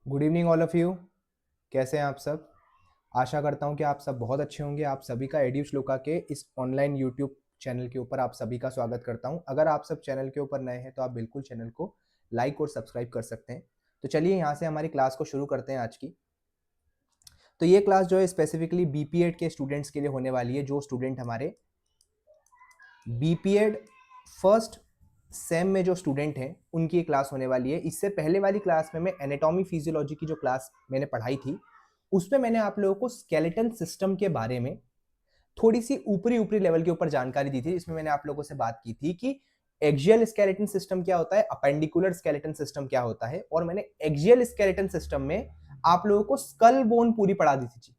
Good evening all of you. कैसे हैं आप सब? आशा करता हूं कि आप सब बहुत अच्छे होंगे। आप सभी का एड्यू श्लोका के इस ऑनलाइन यूट्यूब चैनल के ऊपर आप सभी का स्वागत करता हूं। अगर आप सब चैनल के ऊपर नए हैं तो आप बिल्कुल चैनल को लाइक और सब्सक्राइब कर सकते हैं। तो चलिए यहाँ से हमारी क्लास को शुरू करते हैं आज की। तो ये क्लास जो है स्पेसिफिकली बीपीएड के स्टूडेंट्स के लिए होने वाली है। जो स्टूडेंट हमारे बीपीएड फर्स्ट सेम में जो स्टूडेंट हैं उनकी क्लास होने वाली है। इससे पहले वाली क्लास में मैं एनाटॉमी फिजियोलॉजी की जो क्लास मैंने पढ़ाई थी उसमें मैंने आप लोगों को स्केलेटन सिस्टम के बारे में थोड़ी सी ऊपरी ऊपरी लेवल के ऊपर जानकारी दी थी। इसमें मैंने आप लोगों से बात की थी कि एक्सियल स्केलेटन सिस्टम क्या होता है, अपेंडिकुलर स्केलेटन सिस्टम क्या होता है, और मैंने एक्सियल स्केलेटन सिस्टम में आप लोगों को स्कल बोन पूरी पढ़ा दी थी।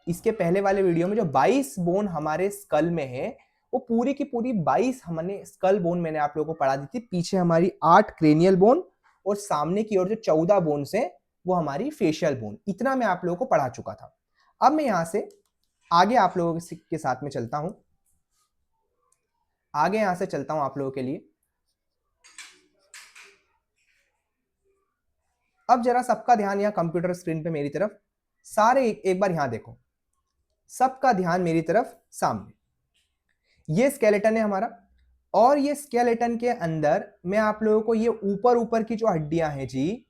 इसके पहले वाले वीडियो में जो 22 बोन हमारे स्कल में है वो पूरी की पूरी 22 हमने स्कल बोन मैंने आप लोगों को पढ़ा दी थी। पीछे हमारी 8 क्रेनियल बोन और सामने की ओर जो 14 बोन से वो हमारी फेशियल बोन। इतना मैं आप लोगों को पढ़ा चुका था। अब मैं यहां से आगे आप लोगों के साथ में चलता हूं। आगे यहां से चलता हूं आप लोगों के लिए। अब जरा सबका ध्यान यहां कंप्यूटर स्क्रीन पे मेरी तरफ, सारे एक बार यहां देखो। सबका ध्यान मेरी तरफ सामने। ये स्केलेटन है हमारा, और ये स्केलेटन के अंदर मैं आप लोगों को ये ऊपर ऊपर की जो हड्डियां हैं जी,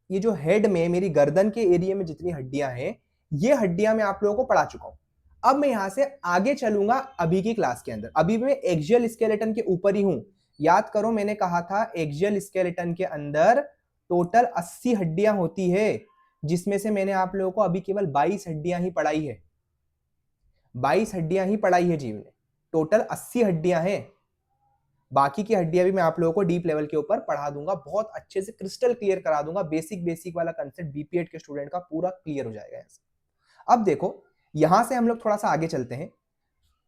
ये जो हेड में मेरी गर्दन के एरिया में जितनी हड्डियां हैं ये हड्डियां मैं आप लोगों को पढ़ा चुका हूं। अब मैं यहां से आगे चलूंगा अभी की क्लास के अंदर। अभी मैं एक्सियल स्केलेटन के ऊपर ही हूं। याद करो मैंने कहा था एक्सियल स्केलेटन के अंदर टोटल 80 हड्डियां होती है, जिसमें से मैंने आप लोगों को अभी केवल 22 हड्डियां ही पढ़ाई है। 22 हड्डियां ही पढ़ाई है जी मैंने। टोटल 80 हड्डियां हैं। बाकी की हड्डियां भी मैं आप लोगों को डीप लेवल के ऊपर पढ़ा दूंगा, बहुत अच्छे से क्रिस्टल क्लियर करा दूंगा। बेसिक बेसिक वाला कंसेप्ट बीपीएड के स्टूडेंट का पूरा क्लियर हो जाएगा ऐसे। अब देखो यहां से हम लोग थोड़ा सा आगे चलते हैं।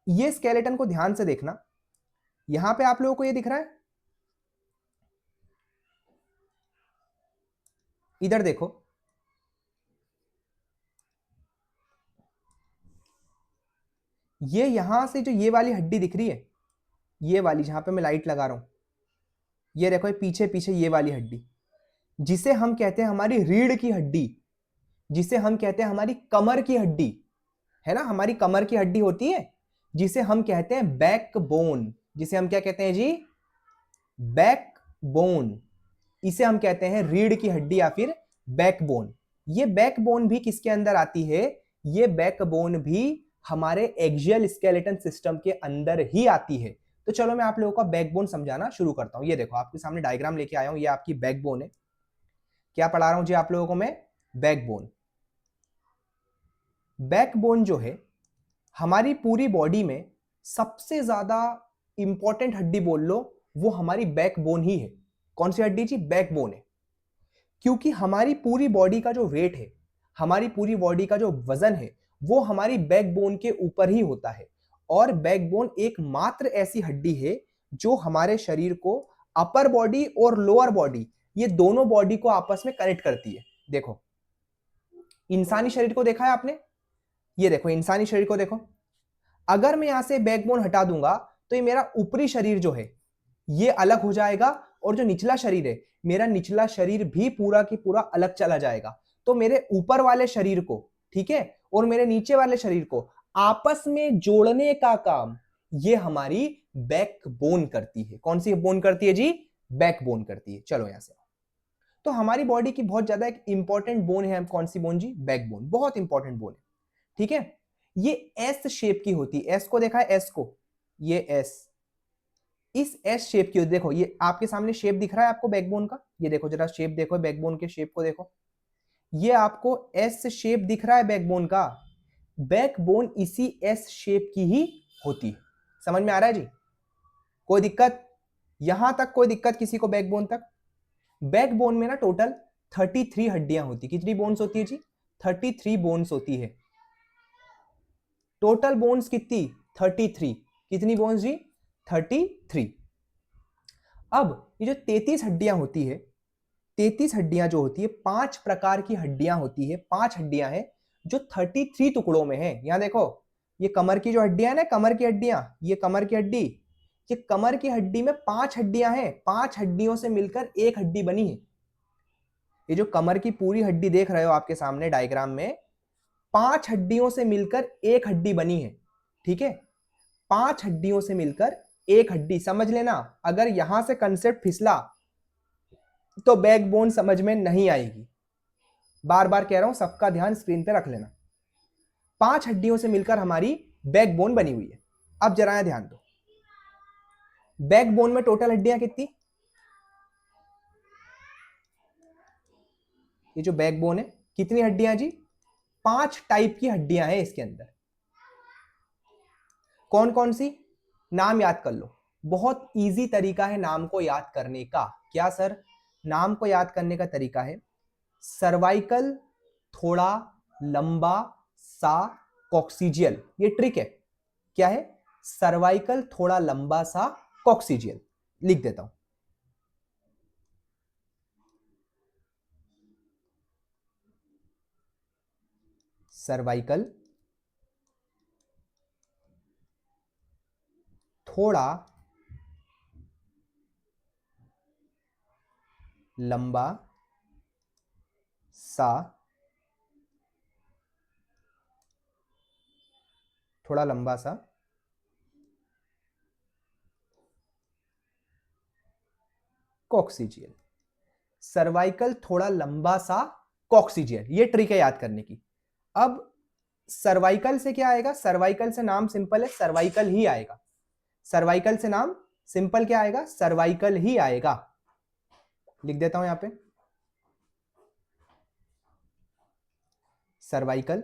ये स्केलेटन को ध्यान से देखना। यहां पे आप लोगों को ये दिख रहा है, इधर देखो। ये यहां से जो ये वाली हड्डी दिख रही है, ये वाली जहां पे मैं लाइट लगा रहा हूं, ये देखो ये पीछे पीछे ये वाली हड्डी, जिसे हम कहते हैं हमारी रीढ़ की हड्डी, जिसे हम कहते हैं हमारी कमर की हड्डी, है ना। हमारी कमर की हड्डी होती है जिसे हम कहते हैं बैक बोन। जिसे हम क्या कहते हैं जी? Back bone. इसे हम कहते हैं रीढ़ की हड्डी या फिर बैकबोन। ये बैकबोन भी किसके अंदर आती है? ये बैकबोन भी हमारे एक्सियल स्केलेटन सिस्टम के अंदर ही आती है। तो चलो मैं आप लोगों को बैकबोन समझाना शुरू करता हूं। ये देखो आपके सामने डायग्राम लेके आया हूं, ये आपकी बैकबोन है। क्या पढ़ा रहा हूं जी आप लोगों को मैं? बैकबोन। बैकबोन जो है हमारी पूरी बॉडी में सबसे ज्यादा इंपॉर्टेंट हड्डी बोल लो, वो हमारी बैकबोन ही है। कौन सी हड्डी जी? बैकबोन है। क्योंकि हमारी पूरी बॉडी का जो वेट है, हमारी पूरी बॉडी का जो वजन है, वो हमारी बैकबोन के ऊपर ही होता है। और बैकबोन एकमात्र ऐसी हड्डी है जो हमारे शरीर को अपर बॉडी और लोअर बॉडी, ये दोनों बॉडी को आपस में कनेक्ट करती है। देखो इंसानी शरीर को देखा है आपने? ये देखो इंसानी शरीर को देखो। अगर मैं यहां से बैकबोन हटा दूंगा तो ये मेरा ऊपरी शरीर जो है ये अलग हो जाएगा, और जो निचला शरीर है, मेरा निचला शरीर भी पूरा की पूरा अलग चला जाएगा। तो मेरे ऊपर वाले शरीर को, ठीक है, और मेरे नीचे वाले शरीर को आपस में जोड़ने का काम ये हमारी बैकबोन करती है। कौन सी बोन करती है जी? बैकबोन करती है। चलो यहां से, तो हमारी बॉडी की बहुत ज्यादा एक इंपॉर्टेंट बोन है। कौन सी बोन जी? बैकबोन। बहुत इंपॉर्टेंट बोन है, ठीक है। ये एस शेप की होती है। एस को देखा है? एस को, ये एस, इस एस शेप की। देखो ये आपके सामने शेप दिख रहा है आपको बैकबोन का? ये देखो जरा शेप देखो, बैकबोन के शेप को देखो। ये आपको एस शेप दिख रहा है बैकबोन का। बैकबोन इसी एस शेप की ही होती है। समझ में आ रहा है जी? कोई दिक्कत यहां तक? कोई दिक्कत किसी को बैकबोन तक? बैकबोन में ना टोटल 33 हड्डियां होती। कितनी बोन्स होती है जी? 33 बोन्स होती है। टोटल बोन्स कितनी? 33। कितनी बोन्स जी? 33। अब ये जो 33 हड्डियां होती है, 33 हड्डियां जो होती है, 5 प्रकार की हड्डियां होती है। 5 हड्डियां हैं जो 33 टुकड़ों में है। यहां देखो ये कमर की जो हड्डियां है ना, कमर की हड्डियां, ये कमर की हड्डी, ये कमर की हड्डी में 5 हड्डियां हैं। 5 हड्डियों से मिलकर एक हड्डी बनी है। ये जो कमर की पूरी हड्डी देख रहे हो आपके सामने डायग्राम में, 5 हड्डियों से मिलकर एक हड्डी बनी है, ठीक है। 5 हड्डियों से मिलकर एक हड्डी, समझ लेना। अगर यहां से कंसेप्ट फिसला तो बैकबोन समझ में नहीं आएगी। बार बार कह रहा हूं, सबका ध्यान स्क्रीन पे रख लेना। 5 हड्डियों से मिलकर हमारी बैकबोन बनी हुई है। अब जरा यहां ध्यान दो, बैकबोन में टोटल हड्डियां कितनी? ये जो बैकबोन है, कितनी हड्डियां जी? 5 टाइप की हड्डियां हैं इसके अंदर। कौन कौन सी? नाम याद कर लो। बहुत इजी तरीका है नाम को याद करने का। क्या सर? नाम को याद करने का तरीका है सर्वाइकल थोड़ा लंबा सा कॉक्सिजियल। ये ट्रिक है। क्या है? सर्वाइकल थोड़ा लंबा सा कॉक्सिजियल। लिख देता हूं, सर्वाइकल थोड़ा लंबा सा, थोड़ा लंबा सा कॉक्सिजियल। सर्वाइकल थोड़ा लंबा सा कॉक्सिजियल, ये ट्रिक है याद करने की। अब सर्वाइकल से क्या आएगा? सर्वाइकल से नाम सिंपल है, सर्वाइकल ही आएगा। सर्वाइकल से नाम सिंपल क्या आएगा? सर्वाइकल ही आएगा। लिख देता हूं यहां पे, सर्वाइकल।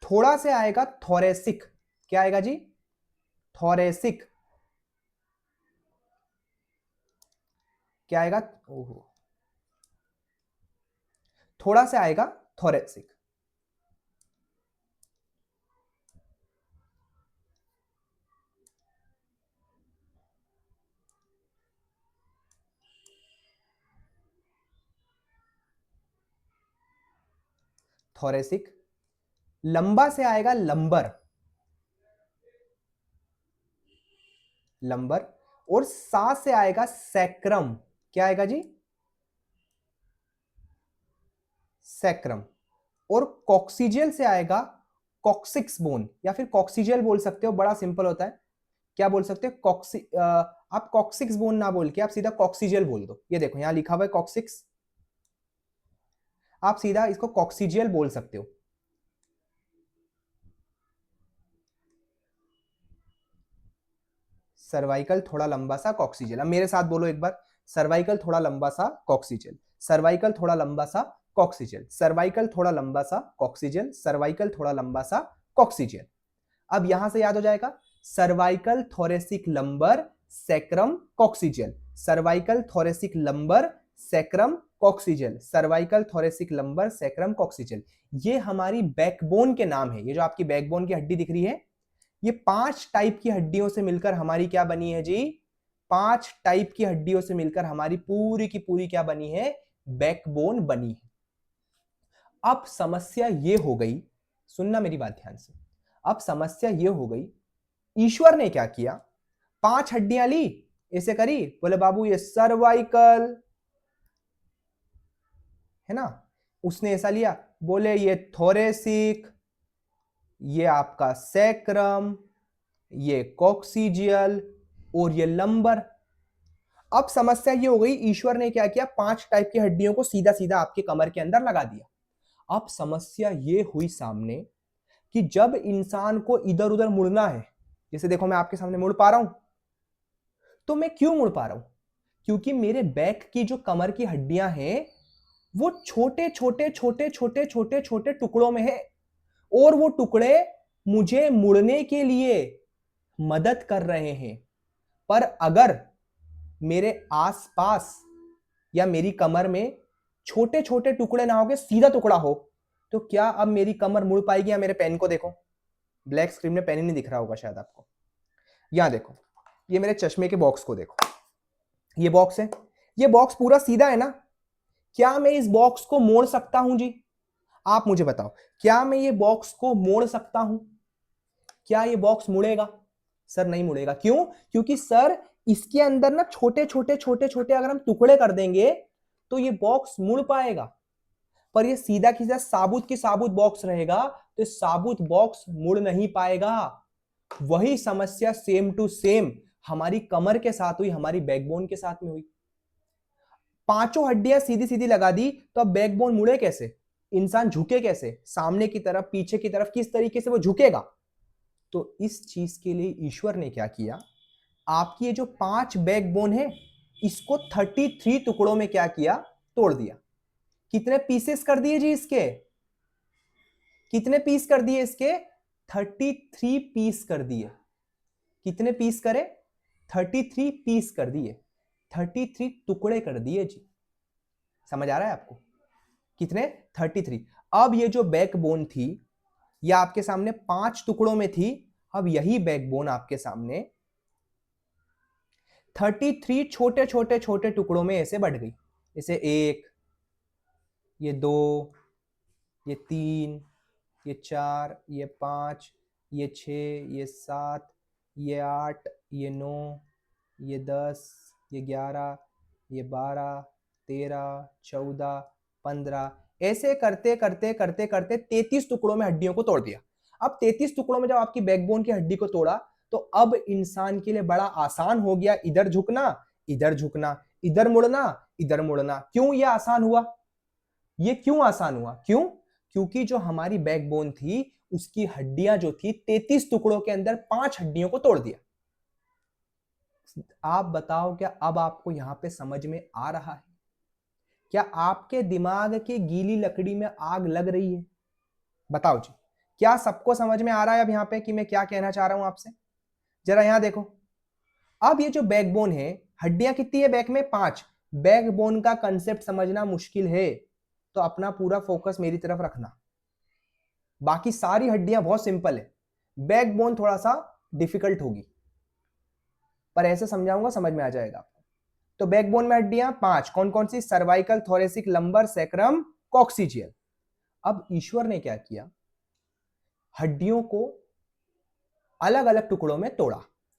थोड़ा से आएगा थोरेसिक। क्या आएगा जी? थोरेसिक। क्या आएगा? ओहो, थोड़ा से आएगा थोरेसिक। थोरेसिक। लंबा से आएगा लंबर, लंबर। और सा से आएगा सैक्रम। क्या आएगा जी? सैक्रम। और कॉक्सिजियल से आएगा कॉक्सिक्स बोन, या फिर कॉक्सिजियल बोल सकते हो, बड़ा सिंपल होता है। क्या बोल सकते हो? आप कॉक्सिक्स बोन ना बोल के आप सीधा कॉक्सिजियल बोल दो। ये देखो यहां लिखा हुआ है कॉक्सिक्स, आप सीधा इसको कॉक्सिजियल बोल सकते हो। सर्वाइकल थोड़ा लंबा सा कॉक्सिजियल। अब मेरे साथ बोलो एक बार, सर्वाइकल थोड़ा लंबा सा कॉक्सिजियल, सर्वाइकल थोड़ा लंबा सा कॉक्सिजियल, सर्वाइकल थोड़ा लंबा सा कॉक्सिजियल, सर्वाइकल थोड़ा लंबा सा कॉक्सिजियल। अब यहां से याद हो जाएगा, cervical thoracic lumbar sacrum coccygeal, cervical thoracic lumbar sacrum coccygeal, cervical thoracic lumbar sacrum coccygeal. ये हमारी बैकबोन के नाम है। ये जो आपकी बैकबोन की हड्डी दिख रही है, ये 5 टाइप की हड्डियों से मिलकर हमारी क्या बनी है जी? 5 टाइप की हड्डियों से मिलकर हमारी पूरी की पूरी क्या बनी है? बैकबोन बनी है। अब समस्या ये हो गई, सुनना मेरी बात ध्यान से। अब समस्या ये हो गई, ईश्वर ने क्या किया? 5 हड्डियां ली, ऐसे करी, बोले बाबू ये सर्वाइकल है ना, उसने ऐसा लिया, बोले ये थोरेसिक, ये आपका सैक्रम, ये कॉक्सिजियल और ये लंबर। अब समस्या ये हो गई, ईश्वर ने क्या किया? 5 टाइप की हड्डियों को सीधा सीधा आपके कमर के अंदर लगा दिया। अब समस्या ये हुई सामने कि जब इंसान को इधर उधर मुड़ना है, जैसे देखो मैं आपके सामने मुड़ पा रहा हूं, तो मैं क्यों मुड़ पा रहा हूं? क्योंकि मेरे बैक की जो कमर की हड्डियां हैं वो छोटे छोटे छोटे छोटे छोटे छोटे टुकड़ों में है, और वो टुकड़े मुझे मुड़ने के लिए मदद कर रहे हैं। पर अगर मेरे आसपास या मेरी कमर में छोटे छोटे टुकड़े ना होके सीधा टुकड़ा हो, तो क्या अब मेरी कमर मुड़ पाएगी? या मेरे पेन को देखो, ब्लैक स्क्रीन में पेन ही नहीं दिख रहा होगा शायद आपको। यहां देखो, ये मेरे चश्मे के बॉक्स को देखो, ये बॉक्स है, ये बॉक्स पूरा सीधा है ना? क्या मैं इस बॉक्स को मोड़ सकता हूं जी? आप मुझे बताओ, क्या मैं ये बॉक्स को मोड़ सकता हूं? क्या ये बॉक्स मुड़ेगा? सर नहीं मुड़ेगा। क्यों? क्योंकि सर इसके अंदर ना छोटे छोटे छोटे छोटे अगर हम टुकड़े कर देंगे तो ये बॉक्स मुड़ पाएगा, पर ये सीधा की सीधा साबुत की साबुत बॉक्स रहेगा तो साबुत बॉक्स मुड़ नहीं पाएगा। वही समस्या सेम टू सेम हमारी कमर के साथ हुई, हमारी बैकबोन के साथ में हुई। पांचों हड्डियां सीधी सीधी लगा दी तो अब बैकबोन मुड़े कैसे, इंसान झुके कैसे, सामने की तरफ पीछे की तरफ किस तरीके से वो झुकेगा। तो इस चीज के लिए ईश्वर ने क्या किया, आपकी ये जो 5 बैकबोन है इसको 33 टुकड़ों में क्या किया, तोड़ दिया। कितने पीसेस कर दिए जी इसके, कितने पीस कर दिए इसके, 33 पीस कर दिए। कितने पीस करे, 33 पीस कर दिए, 33 टुकड़े कर दिए जी। समझ आ रहा है आपको, कितने, 33। अब ये जो बैकबोन थी ये आपके सामने 5 टुकड़ों में थी, अब यही बैकबोन आपके सामने 33 छोटे छोटे छोटे टुकड़ों में ऐसे बढ़ गई। इसे 1, ये 2, ये 3, ये 4, ये 5, ये 6, ये 7, ये 8, ये 9, ये 10, ये 11, ये 12, 13, 14, 15, ऐसे करते करते करते करते 33 टुकड़ों में हड्डियों को तोड़ दिया। अब 33 टुकड़ों में जब आपकी बैकबोन की हड्डी को तोड़ा तो अब इंसान के लिए बड़ा आसान हो गया, इधर झुकना, इधर झुकना, इधर मुड़ना, इधर मुड़ना। क्यों ये आसान हुआ, ये क्यों आसान हुआ, क्यों, क्योंकि जो हमारी बैकबोन थी उसकी हड्डियां जो थी 33 टुकड़ों के अंदर 5 हड्डियों को तोड़ दिया। आप बताओ क्या अब आपको यहां पे समझ में आ रहा है, क्या आपके दिमाग की गीली लकड़ी में आग लग रही है, बताओ जी, क्या सबको समझ में आ रहा है अब यहां पे कि मैं क्या कहना चाह रहा हूं आपसे। जरा यहां देखो, अब ये जो बैकबोन है, हड्डियां कितनी है बैक में, 5। बैकबोन का कंसेप्ट समझना मुश्किल है तो अपना पूरा फोकस मेरी तरफ रखना, बाकी सारी हड्डियां बहुत सिंपल है, बैकबोन थोड़ा सा डिफिकल्ट होगी, पर ऐसे समझाऊंगा समझ में आ जाएगा आपको। तो बैकबोन में हड्डियां 5, कौन कौन सी, cervical, thoracic, lumbar, sacrum, coccygeal. अब ईश्वर ने क्या किया, हड्डियों को अलग अलग टुकड़ों में तोड़ा।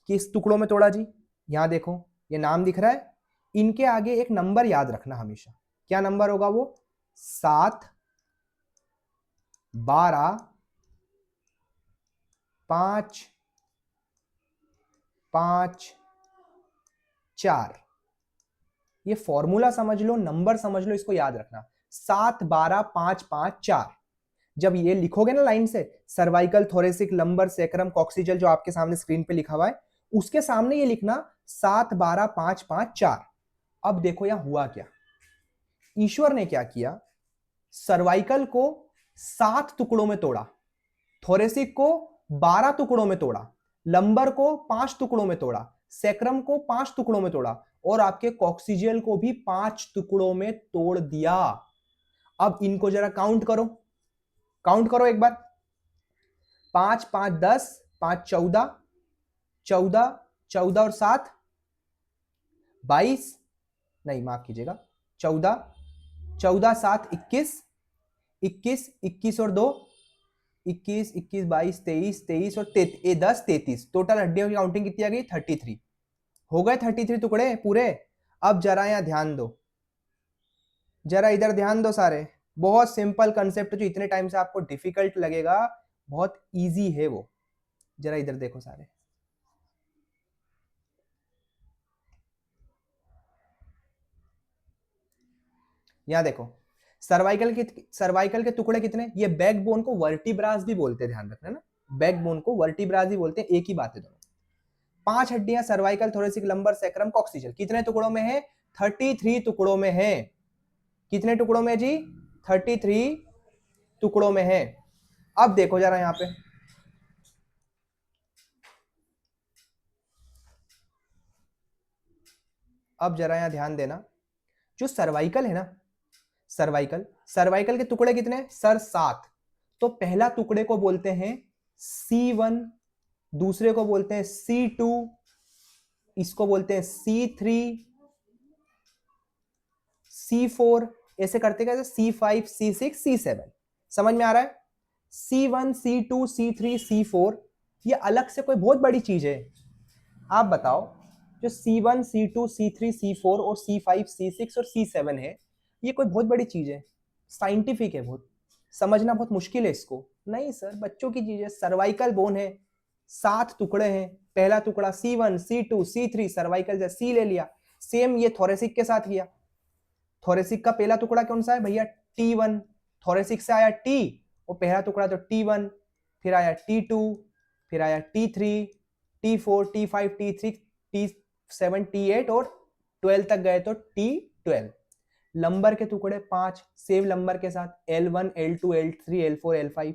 किस टुकड़ों में तोड़ा जी, यहां देखो ये नाम दिख रहा है, इनके आगे एक नंबर याद रखना हमेशा, क्या नंबर होगा वो, 7, 12, 5, 5, 4। ये फॉर्मूला समझ लो, नंबर समझ लो, इसको याद रखना, 7, 12, 5, 5, 4। जब ये लिखोगे ना लाइन से, सर्वाइकल, थोरेसिक, लंबर, सैक्रम, कॉक्सिजल, जो आपके सामने स्क्रीन पे लिखा हुआ है, उसके सामने ये लिखना 7, 12, 5, 5, 4। अब देखो यहां हुआ क्या, ईश्वर ने क्या किया, सर्वाइकल को 7 टुकड़ों में तोड़ा, थोरेसिक को 12 टुकड़ों में तोड़ा, लंबर को 5 टुकड़ों में तोड़ा, सैक्रम को 5 टुकड़ों में तोड़ा, और आपके कॉक्सिजियल को भी 5 टुकड़ों में तोड़ दिया। अब इनको जरा काउंट करो, काउंट करो एक बार, 5, 5, 10, 5, 14, 14, 14 और 7, 22, नहीं माफ कीजिएगा, 14, 14, 7, 21, 21, 21 और 2, 21, 21, 22, 23, 23 और 10, 33, टोटल हड्डियों की काउंटिंग कितनी आ गई, 33 हो गए, 33 टुकड़े पूरे। अब जरा यहां ध्यान दो, जरा इधर ध्यान दो सारे, बहुत सिंपल कंसेप्ट, जो इतने टाइम से आपको डिफिकल्ट लगेगा बहुत इजी है वो। जरा इधर देखो सारे, यहां देखो, सर्वाइकल के टुकड़े कितने, ये बैकबोन को वर्टिब्रास भी बोलते हैं, ध्यान रखना ना, बैकबोन को वर्टिब्रास भी बोलते हैं, एक ही बात है दोनों। 5 हड्डियां सर्वाइकल, थोरेसिक, लंबर, सैक्रम, कॉक्सिजल, कितने टुकड़ों में है, 33 टुकड़ों में है। कितने टुकड़ों में जी, 33 टुकड़ों में है। अब देखो जरा यहां पे, अब जरा यहां ध्यान देना, जो सर्वाइकल है ना, सर्वाइकल, सर्वाइकल के टुकड़े कितने, सर 7। तो पहला टुकड़े को बोलते हैं C1, दूसरे को बोलते हैं C2, इसको बोलते हैं C3, C4, ऐसे करते करते C5, C6, C7। समझ में आ रहा है, C1, C2, C3, C4, ये अलग से कोई बहुत बड़ी चीज है। आप बताओ, जो C1, C2, C3, C4 और C5, C6 और C7 है, ये कोई बहुत बड़ी चीज है, साइंटिफिक है, बहुत समझना बहुत मुश्किल है इसको। नहीं सर, बच्चों की चीज है। सर्वाइकल बोन है, 7 टुकड़े हैं, पहला टुकड़ा C1 C2 C3, सर्वाइकल से C ले लिया। सेम ये थोरेसिक के साथ किया। थोरेसिक का पहला टुकड़ा कौन सा है भैया? T1। थोरेसिक से आया T, वो पहला टुकड़ा तो T1, फिर आया T2, फिर आया T3, T4, T5, T3, T7, T8 और 12 तक गए तो T12। लंबर के टुकड़े 5 सेम लंबर के साथ, L1 L2 L3 L4 L5।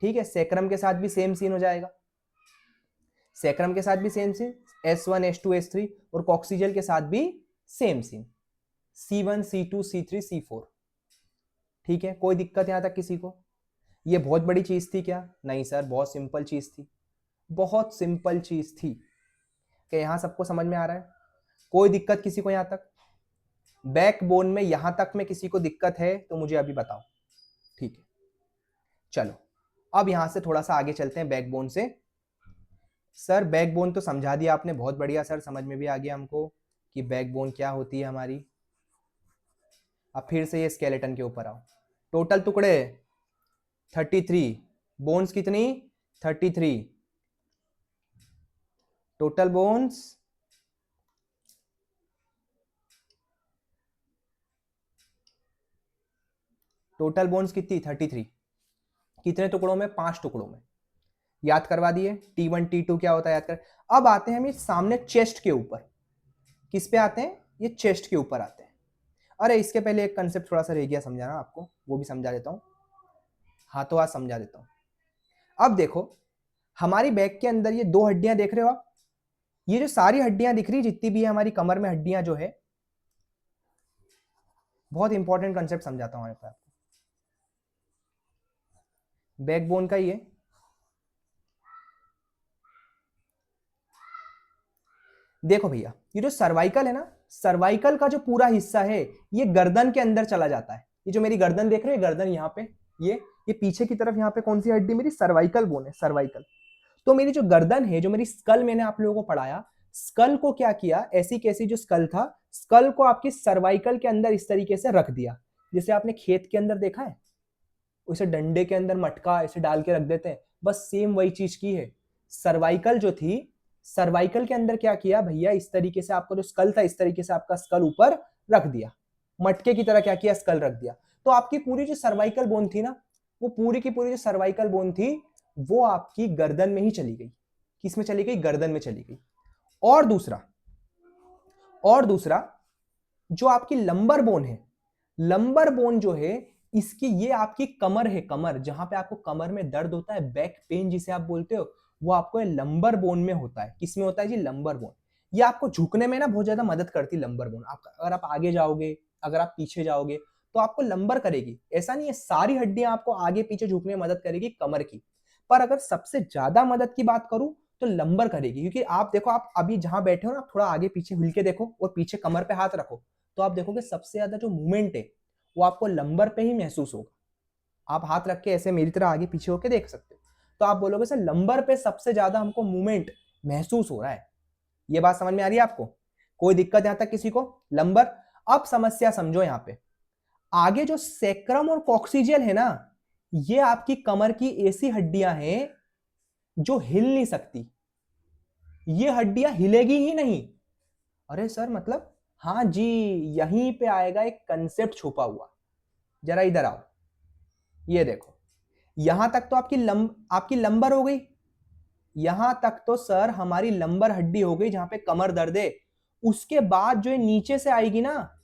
ठीक है, सेक्रम के साथ भी सेम सीन हो जाएगा, सेक्रम के साथ भी same scene, S1 S2 S3, और कॉक्सिजल के साथ भी same scene, C1 C2 C3 C4। ठीक है, कोई दिक्कत यहां तक किसी को? ये बहुत बड़ी चीज थी क्या? नहीं सर, बहुत सिंपल चीज थी, बहुत सिंपल चीज थी। क्या यहां सबको समझ में आ रहा है? कोई दिक्कत किसी को यहां तक? बैकबोन में यहां तक में किसी को दिक्कत है तो मुझे अभी बताओ। ठीक है, चलो अब यहां से थोड़ा सा आगे चलते हैं बैकबोन से। सर बैकबोन तो समझा दिया आपने, बहुत बढ़िया सर, समझ में भी आ गया हमको कि बैकबोन क्या होती है हमारी। अब फिर से ये स्केलेटन के ऊपर आओ। टोटल टुकड़े 33, बोन्स कितनी? 33। टोटल बोन्स कितनी? 33। कितने टुकड़ों में? 5 टुकड़ों में। याद करवा दिए। T1 T2 क्या होता है याद कर। अब आते हैं हम ये सामने चेस्ट के ऊपर। किस पे आते हैं? ये चेस्ट के ऊपर आते हैं। अरे इसके पहले एक कंसेप्ट थोड़ा सा रह गया समझाना आपको, वो भी समझा देता हूं। हाथों हाथ समझा देता हूं। अब देखो हमारी बैक के अंदर ये 2 हड्डियां देख रहे हो आप, ये जो सारी हड्डियां दिख रही जितनी भी है हमारी कमर में हड्डियां जो है, बहुत इंपॉर्टेंट कंसेप्ट समझाता हूं आपको। बैकबोन का ये देखो भैया, ये जो सर्वाइकल है ना, सर्वाइकल का जो पूरा हिस्सा है ये गर्दन के अंदर चला जाता है। ये जो मेरी गर्दन देख रहे हैं, गर्दन यहाँ पे, ये पीछे की तरफ यहाँ पे कौन सी हड्डी मेरी? सर्वाइकल बोन है, सर्वाइकल। तो मेरी जो गर्दन है, जो मेरी स्कल मैंने आप लोगों को पढ़ाया, स्कल को क्या किया, ऐसी कैसी जो स्कल था, स्कल को आपकी सर्वाइकल के अंदर इस तरीके से रख दिया, जैसे आपने खेत के अंदर देखा है, उसे डंडे के अंदर मटका ऐसे डाल के रख देते हैं, बस सेम वही चीज की है। सर्वाइकल जो थी, सर्वाइकल के अंदर क्या किया भैया, इस तरीके से आपका जो स्कल था, इस तरीके से आपका स्कल ऊपर रख दिया, मटके की तरह क्या किया, स्कल रख दिया। तो आपकी पूरी जो सर्वाइकल बोन थी ना, वो पूरी की पूरी जो सर्वाइकल बोन थी वो आपकी गर्दन में ही चली गई। किस में चली गई? गर्दन में चली गई। और दूसरा जो आपकी लंबर बोन है, लंबर बोन जो है इसकी, ये आपकी कमर है, कमर जहां पे आपको कमर में दर्द होता है, बैक पेन जिसे आप बोलते हो, वो आपको लंबर बोन में होता है। किसमें होता है जी? Lumbar bone. ये आपको झुकने में ना बहुत ज्यादा मदद करती है लंबर बोन। आप अगर आप आगे जाओगे, अगर आप पीछे जाओगे तो आपको लंबर करेगी। ऐसा नहीं है, सारी हड्डियां आपको आगे पीछे झुकने में मदद करेगी कमर की, पर अगर सबसे ज्यादा मदद की बात करूं तो लंबर करेगी। क्योंकि आप देखो, आप अभी जहां बैठे हो ना, थोड़ा आगे पीछे हिल के देखो और पीछे कमर पे हाथ रखो, तो आप देखोगे सबसे ज्यादा जो मूवमेंट है वो आपको लंबर पे ही महसूस होगा। आप हाथ रख के ऐसे मेरी तरह आगे पीछे होके देख सकते हो, तो आप बोलोगे सर लंबर पे सबसे ज्यादा हमको मूवमेंट महसूस हो रहा है। ये बात समझ में आ रही है आपको? कोई दिक्कत यहां तक किसी को? लंबर। अब समस्या समझो यहां पे, आगे जो सेक्रम और कॉक्सिजियल है ना, ये आपकी कमर की ऐसी हड्डियां हैं जो हिल नहीं सकती, ये हड्डियां हिलेगी ही नहीं। अरे सर मतलब? हाँ जी, यहीं पे आएगा एक कंसेप्ट छुपा हुआ। जरा इधर आओ, ये देखो, यहां तक तो आपकी लंबर हो गई, यहां तक तो सर हमारी लंबर हड्डी हो गई जहां पे कमर दर्द है। उसके बाद जो नीचे से आएगी ना,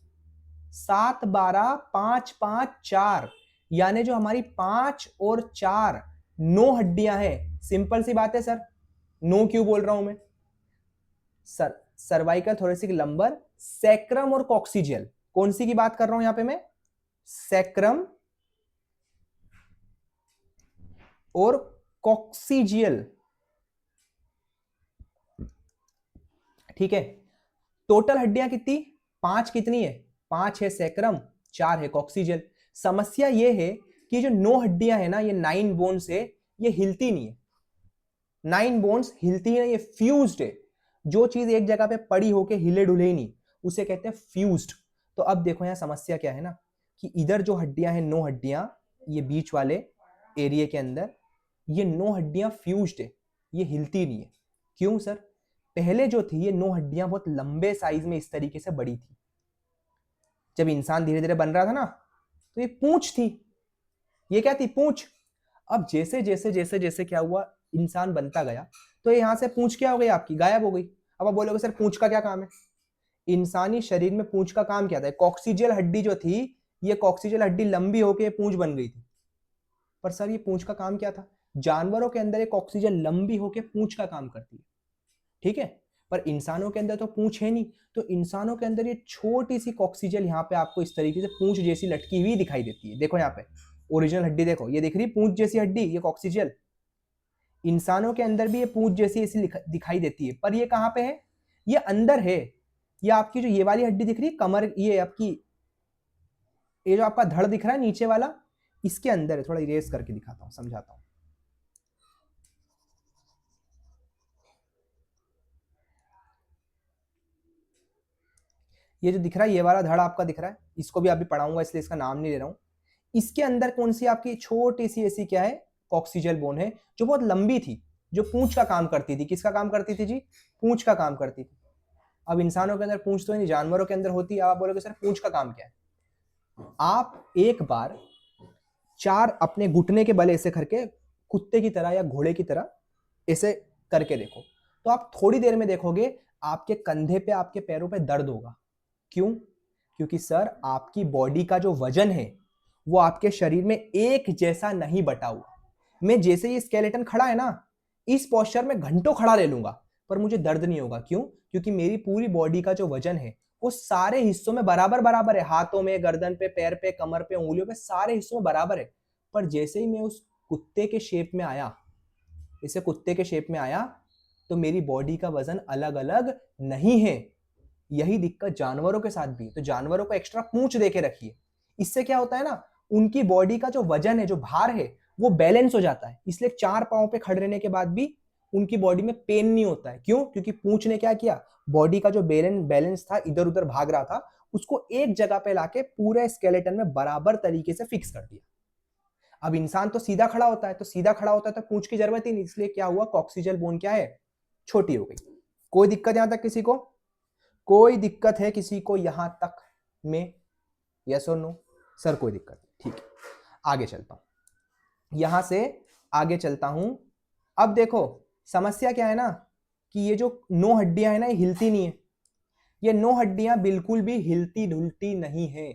7 12 5 5 4, यानी जो हमारी 5 और 4 9 हड्डियां हैं। सिंपल सी बात है सर, 9 क्यों बोल रहा हूं मैं? Sir cervical, thoracic, lumbar, sacrum और कॉक्सिजियल, कौन सी की बात कर रहा हूं यहां पे मैं? सैक्रम और कॉक्सिजियल। ठीक है, टोटल हड्डियां कितनी? 5। कितनी है? 5 है सैक्रम, 4 है कॉक्सिजियल। समस्या ये है कि जो 9 हड्डियां है ना, ये 9 बोन्स है, ये हिलती नहीं है। 9 बोन्स हिलती है, ये फ्यूज्ड है। जो चीज एक जगह पे पड़ी होके हिले डुले ही नहीं, उसे कहते हैं फ्यूज्ड। तो अब देखो यहां समस्या क्या है ना, कि इधर जो हड्डियां हैं 9 हड्डियां, ये बीच वाले एरिया के अंदर ये 9 हड्डियां फ्यूज्ड है, ये हिलती नहीं है। क्यों सर? पहले जो थी ये 9 हड्डियां बहुत लंबे साइज में इस तरीके से बड़ी थी। जब इंसान धीरे धीरे बन रहा था ना, तो ये पूंछ थी। ये क्या थी? पूंछ। अब जैसे जैसे जैसे जैसे क्या हुआ, इंसान बनता गया, तो यहां से पूंछ क्या हो गई आपकी? गायब हो गई। अब आप बोलोगे सर पूंछ का क्या काम है? इंसानी शरीर में पूंछ का काम क्या था? कॉक्सिजियल हड्डी जो थी, ये कॉक्सिजियल हड्डी लंबी होकर पूंछ बन गई थी। पर सर ये पूंछ का काम क्या था? जानवरों के अंदर एक कॉक्सिजियल लंबी होकर पूंछ का काम करती है, ठीक है, पर इंसानों के अंदर तो पूंछ है नहीं। तो इंसानों के अंदर ये छोटी सी कॉक्सिजियल यहाँ पे आपको इस तरीके से पूंछ जैसी लटकी हुई दिखाई देती है। देखो यहाँ पे ओरिजिनल हड्डी देखो, ये दिख रही पूंछ जैसी हड्डी, ये कॉक्सिजियल। इंसानों के अंदर भी ये पूंछ जैसी ऐसी दिखाई देती है, पर ये कहाँ पे है? ये अंदर है। ये आपकी जो ये वाली हड्डी दिख रही है कमर, ये आपकी ये जो आपका धड़ दिख रहा है नीचे वाला, इसके अंदर है। थोड़ा इरेज करके दिखाता हूं, समझाता हूं। ये जो दिख रहा है ये वाला धड़ आपका दिख रहा है, इसको भी अभी पढ़ाऊंगा इसलिए इसका नाम नहीं ले रहा हूं। इसके अंदर कौन सी आपकी छोटी सी ऐसी क्या है? कॉक्सिजियल बोन है, जो बहुत लंबी थी, जो पूंछ का काम करती थी। किसका काम करती थी जी? पूंछ का काम करती थी। अब इंसानों के अंदर पूंछ तो नहीं, जानवरों के अंदर होती है। आप बोलोगे सर पूंछ का काम क्या है? आप एक बार 4 अपने घुटने के बल ऐसे करके कुत्ते की तरह या घोड़े की तरह ऐसे करके देखो, तो आप थोड़ी देर में देखोगे आपके कंधे पे, आपके पैरों पे दर्द होगा। क्यों? क्योंकि सर आपकी बॉडी का जो वजन है वो आपके शरीर में एक जैसा नहीं बटा हुआ। मैं जैसे ही स्केलेटन खड़ा है ना, इस पोस्चर में घंटों खड़ा ले लूंगा, पर मुझे दर्द नहीं होगा। क्यों? क्योंकि मेरी पूरी बॉडी का जो वजन है वो सारे हिस्सों में बराबर बराबर है। हाथों में, गर्दन पे, पैर पे, कमर पे, उंगलियों पे, सारे हिस्सों में बराबर है। पर जैसे ही मैं उस कुत्ते के शेप में आया, इसे कुत्ते के शेप में आया, तो मेरी बॉडी का वजन अलग अलग नहीं है। यही दिक्कत जानवरों के साथ भी है। तो जानवरों को एक्स्ट्रा पूंछ देके रखिए। इससे क्या होता है ना, उनकी बॉडी का जो वजन है, जो भार है, वो बैलेंस हो जाता है। इसलिए 4 पांव पे खड़े रहने के बाद भी उनकी बॉडी में पेन नहीं होता है। क्यों? क्योंकि पूंछ ने क्या किया? बॉडी का जो बैलेंस था, इधर उधर भाग रहा था, उसको एक जगह पे लाके पूरे स्केलेटन में बराबर तरीके से फिक्स कर दिया। अब इंसान तो सीधा खड़ा होता है, तो सीधा खड़ा होता है तो पूंछ की जरूरत ही नहीं। इसलिए क्या हुआ? कॉक्सिजियल बोन क्या है? छोटी हो गई। कोई दिक्कत यहां तक किसी को? कोई दिक्कत है किसी को यहां तक में? यस और नो? सर कोई दिक्कत नहीं, ठीक है। आगे चलता हूं, यहां से आगे चलता हूं। अब देखो समस्या क्या है ना, कि ये जो 9 हड्डियां है ना, ये हिलती नहीं है। ये 9 हड्डियां बिल्कुल भी हिलती ढुलती नहीं है,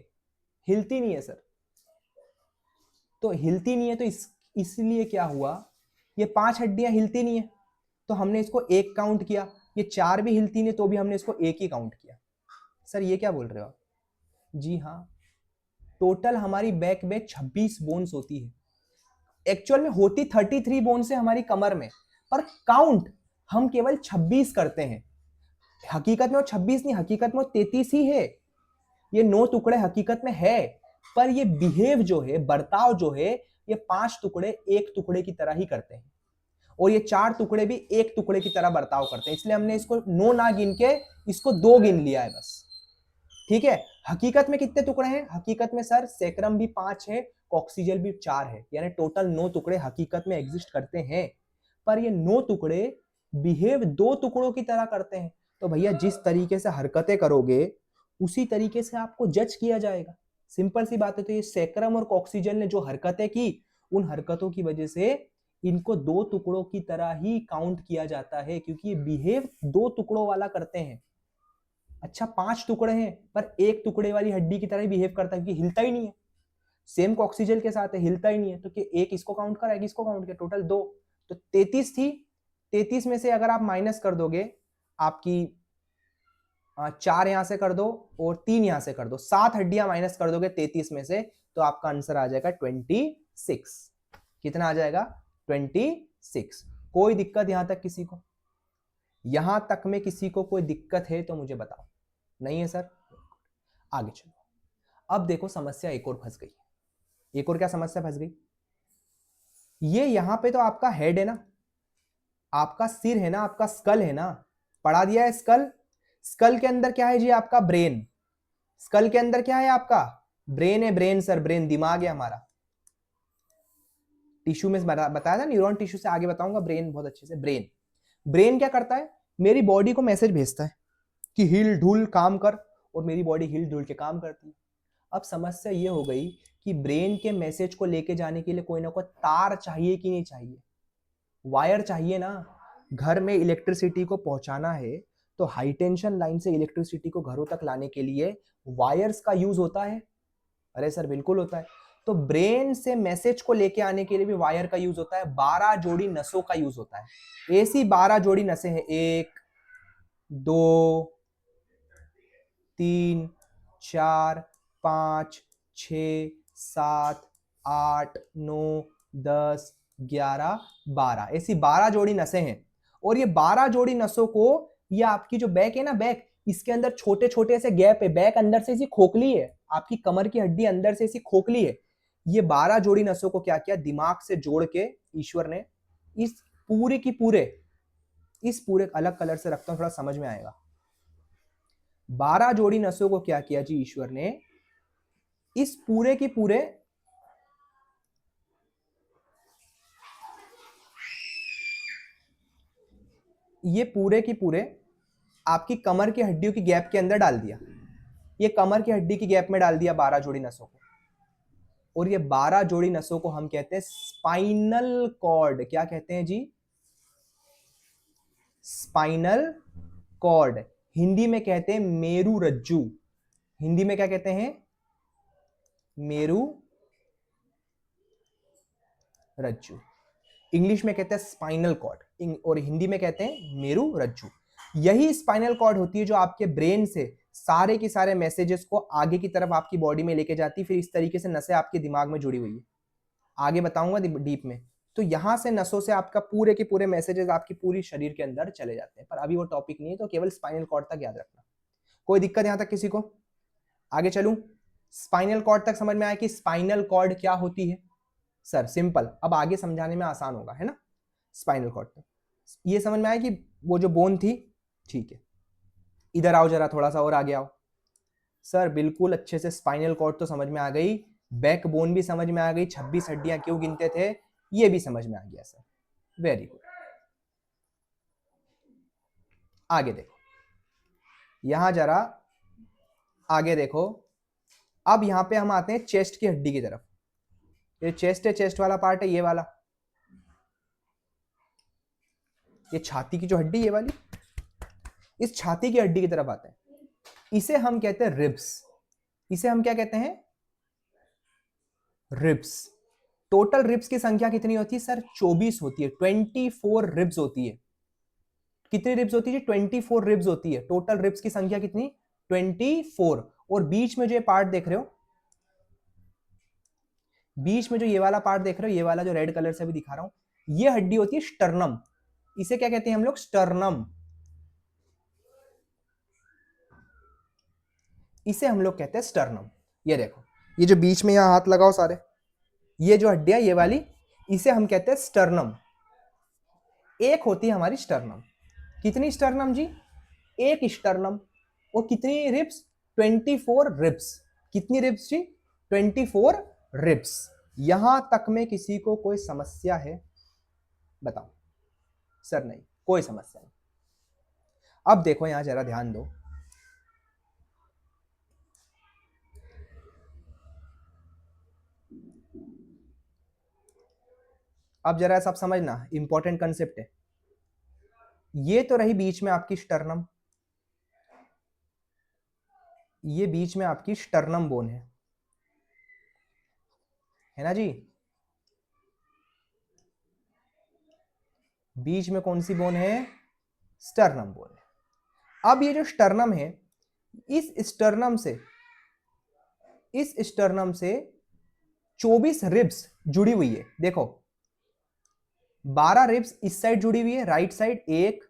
हिलती नहीं है सर। तो हिलती नहीं है तो इसलिए क्या हुआ, ये 5 हड्डियां हिलती नहीं है तो हमने इसको 1 काउंट किया। ये 4 भी हिलती नहीं तो भी हमने इसको 1 ही काउंट किया। सर ये क्या बोल रहे हो आप? जी हाँ, टोटल हमारी बैक में 26 बोन्स होती है। एक्चुअल में होती 33 बोन्स है हमारी कमर में, पर काउंट हम केवल 26 करते हैं। हकीकत में वो 26 नहीं, हकीकत में वो 33 ही है। ये 9 टुकड़े हकीकत में है, पर ये बिहेव जो है, बर्ताव जो है, ये 5 टुकड़े 1 टुकड़े की तरह ही करते हैं, और ये 4 टुकड़े भी 1 टुकड़े की तरह बर्ताव करते हैं। इसलिए हमने इसको 9 ना गिन के इसको 2 गिन लिया है बस, ठीक है। हकीकत में कितने टुकड़े हैं? हकीकत में सर सेक्रम भी 5 है, कॉक्सिजियल भी 4 है, यानी टोटल 9 टुकड़े हकीकत में एग्जिस्ट करते हैं। पर ये 9 टुकड़े बिहेव 2 टुकड़ों की तरह करते हैं। तो भैया जिस तरीके से हरकतें करोगे उसी तरीके से आपको जज किया जाएगा। सिंपल सी बात है। तो ये सेक्रम और कॉक्सिजियल ने जो हरकतें की, उन हरकतों की वजह से इनको 2 टुकड़ों की तरह ही काउंट किया जाता है, क्योंकि ये बिहेव 2 टुकड़ों वाला करते हैं। अच्छा 5 टुकड़े हैं पर 1 टुकड़े वाली हड्डी की तरह ही बिहेव करता है, क्योंकि हिलता ही नहीं है। सेम कॉक्सिजियल के साथ है, हिलता ही नहीं है, तो कि 1 इसको काउंट करा, 1 इसको काउंट किया, टोटल 2। तो 33 थी। 33 में से अगर आप माइनस कर दोगे, आपकी 4 यहां से कर दो और 3 यहां से कर दो, 7 हड्डियां माइनस कर दोगे 33 में से, तो आपका आंसर आ जाएगा 26। कितना आ जाएगा? 26। कोई दिक्कत यहां तक किसी को? यहां तक में किसी को कोई दिक्कत है तो मुझे बताओ। नहीं है सर? आगे चलो। अब देखो समस्या एक और फंस गई। एक और क्या समस्या फंस गई? ये यहां पे तो आपका हेड है ना, आपका सिर है ना, आपका स्कल है ना, पढ़ा दिया है स्कल। स्कल के अंदर क्या है जी? आपका ब्रेन। स्कल के अंदर क्या है? आपका ब्रेन है, ब्रेन सर, ब्रेन दिमाग है हमारा। टिश्यू में बताया था, न्यूरॉन टिश्यू से आगे बताऊंगा, ब्रेन बहुत अच्छे से। ब्रेन, ब्रेन क्या करता है, मेरी बॉडी को मैसेज भेजता है कि हिल ढुल काम कर, और मेरी बॉडी हिल ढुल के काम करती है। अब समस्या ये हो गई कि ब्रेन के मैसेज को लेके जाने के लिए कोई ना कोई तार चाहिए कि नहीं चाहिए, वायर चाहिए ना। घर में इलेक्ट्रिसिटी को पहुंचाना है तो हाई टेंशन लाइन से इलेक्ट्रिसिटी को घरों तक लाने के लिए वायर्स का यूज होता है। अरे सर बिल्कुल होता है। तो ब्रेन से मैसेज को लेके आने के लिए भी वायर का यूज होता है, 12 जोड़ी नसों का यूज होता है। ऐसी 12 जोड़ी नसें हैं, 1 2 3 4 5 6 7 8 9 10 11 12, ऐसी 12 जोड़ी नसें हैं। और ये 12 जोड़ी नसों को, ये आपकी जो बैक है ना, बैक, इसके अंदर छोटे छोटे ऐसे गैप है, बैक अंदर से ऐसी खोखली है, आपकी कमर की हड्डी अंदर से ऐसी खोखली है। ये 12 जोड़ी नसों को क्या किया, दिमाग से जोड़ के ईश्वर ने इस पूरे की पूरे, इस पूरे, अलग कलर से रखता हूं थोड़ा समझ में आएगा। 12 जोड़ी नसों को क्या किया जी ईश्वर ने, इस पूरे की पूरे, ये पूरे की पूरे आपकी कमर की हड्डियों की गैप के अंदर डाल दिया। ये कमर की हड्डी की गैप में डाल दिया 12 जोड़ी नसों को। और ये 12 जोड़ी नसों को हम कहते हैं स्पाइनल कॉर्ड। क्या कहते हैं जी, स्पाइनल कॉर्ड। हिंदी में कहते हैं मेरु रज्जु। हिंदी में क्या कहते हैं, मेरु रज्जु। इंग्लिश में कहते हैं स्पाइनल कॉर्ड, और हिंदी में कहते हैं मेरु रज्जु। यही स्पाइनल कॉर्ड होती है जो आपके ब्रेन से सारे के सारे मैसेजेस को आगे की तरफ आपकी बॉडी में लेके जाती है। फिर इस तरीके से नसें आपके दिमाग में जुड़ी हुई है, आगे बताऊंगा डीप में। तो यहां से नसों से आपका पूरे के पूरे मैसेजेस आपकी पूरी शरीर के अंदर चले जाते हैं, पर अभी वो टॉपिक नहीं है, तो केवल स्पाइनल कॉर्ड तक याद रखना। कोई दिक्कत यहां तक किसी को? आगे चलूं, स्पाइनल कॉर्ड तक समझ में आया कि स्पाइनल कॉर्ड क्या होती है? सर सिंपल, अब आगे समझाने में आसान होगा, है ना। स्पाइनल कॉर्ड तक ये समझ में आया कि वो जो बोन थी, ठीक है। इधर आओ जरा, थोड़ा सा और आगे आओ। सर बिल्कुल अच्छे से स्पाइनल कॉर्ड तो समझ में आ गई, बैक बोन भी समझ में आ गई, 26 हड्डियां क्यों गिनते थे ये भी समझ में आ गया सर, वेरी गुड। आगे देखो, यहां जरा आगे देखो। अब यहां पे हम आते हैं चेस्ट की हड्डी की तरफ। ये चेस्ट है, चेस्ट वाला पार्ट है ये वाला, ये छाती की जो हड्डी ये वाली, इस छाती की हड्डी की तरफ आते हैं। इसे हम कहते हैं रिब्स। इसे हम क्या कहते हैं, रिब्स। टोटल रिब्स की संख्या कितनी होती है सर? 24 होती है, 24 रिब्स होती है। कितनी रिब्स होती है? 24 रिब्स होती है। टोटल रिब्स की संख्या कितनी? 24। और बीच में जो ये पार्ट देख रहे हो, बीच में जो ये वाला पार्ट देख रहे हो, ये वाला जो रेड कलर से भी दिखा रहा हूं, ये हड्डी होती है स्टर्नम। इसे क्या कहते हैं हम लोग? स्टर्नम। इसे हम लोग कहते हैं स्टर्नम। ये देखो, ये जो बीच में यहां हाथ लगाओ सारे, ये जो हड्डियां ये वाली, इसे हम कहते हैं स्टर्नम। एक होती है हमारी स्टर्नम। कितनी स्टर्नम जी? एक स्टर्नम। और कितनी रिब्स? 24 रिब्स। कितनी रिब्स जी? 24 रिब्स। यहां तक में किसी को कोई समस्या है? बताओ। सर नहीं, कोई समस्या नहीं। अब देखो यहां जरा ध्यान दो, अब जरा सब समझना, इंपॉर्टेंट कंसेप्ट है। ये तो रही बीच में आपकी स्टर्नम, ये बीच में आपकी स्टर्नम बोन है ना जी। बीच में कौन सी बोन है? स्टर्नम बोन है। अब ये जो स्टर्नम है, इस स्टर्नम से, इस स्टर्नम से 24 रिब्स जुड़ी हुई है। देखो 12 रिब्स इस साइड जुड़ी हुई है, राइट साइड, 1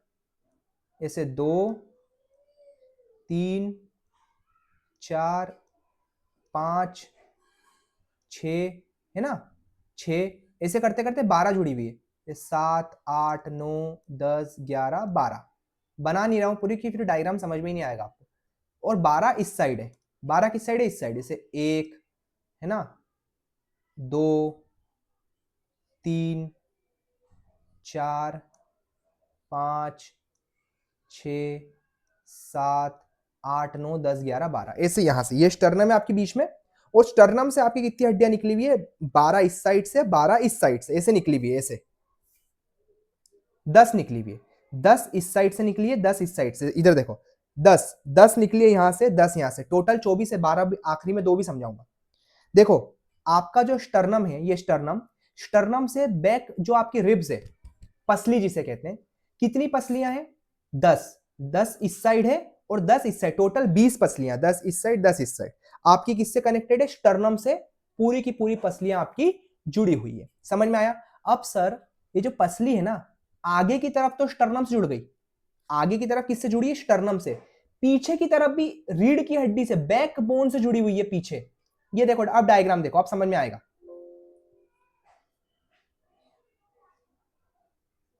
ऐसे 2 3 4 5 6 है ना, 6 ऐसे करते करते 12 जुड़ी हुई है। 7 8 9 10 11 12 बना नहीं रहा हूं पूरी की, फिर डायग्राम समझ में ही नहीं आएगा आपको। और 12 इस साइड है। 12 किस साइड है? इस साइड। इसे 1 है ना, 2, 3, 4, 5, 6, 7, 8, 9, 10, 11, 12 ऐसे यहां से ये स्टर्नम है आपके बीच में, और स्टर्नम से आपकी कितनी हड्डियां निकली हुई है, 12 इस साइड से, 12 इस साइड से, ऐसे निकली हुई है, ऐसे 10 निकली हुई है, 10 इस साइड से निकली है, 10 इस साइड से, इधर देखो 10 निकली है यहां से, 10 यहां से, टोटल 24 है, 12 आखिरी में 2 भी समझाऊंगा। देखो आपका जो स्टर्नम है, ये स्टर्नम से बैक जो आपकी रिब्स है, पसली जिसे कहते हैं, कितनी पसलियां हैं, 10 इस साइड है और 10 इस साइड, टोटल 20 पसलियां, 10 इस साइड 10 इस साइड, आपकी किससे कनेक्टेड है, स्टर्नम से पूरी की पूरी पसलियां आपकी जुड़ी हुई है। समझ में आया। अब सर ये जो पसली है ना, आगे की तरफ तो स्टर्नम से जुड़ गई, आगे की तरफ किससे जुड़ी है, स्टर्नम से, पीछे की तरफ भी रीढ़ की हड्डी से, बैक बोन से जुड़ी हुई है पीछे। ये देखो, अब डायग्राम देखो, आप समझ में आएगा।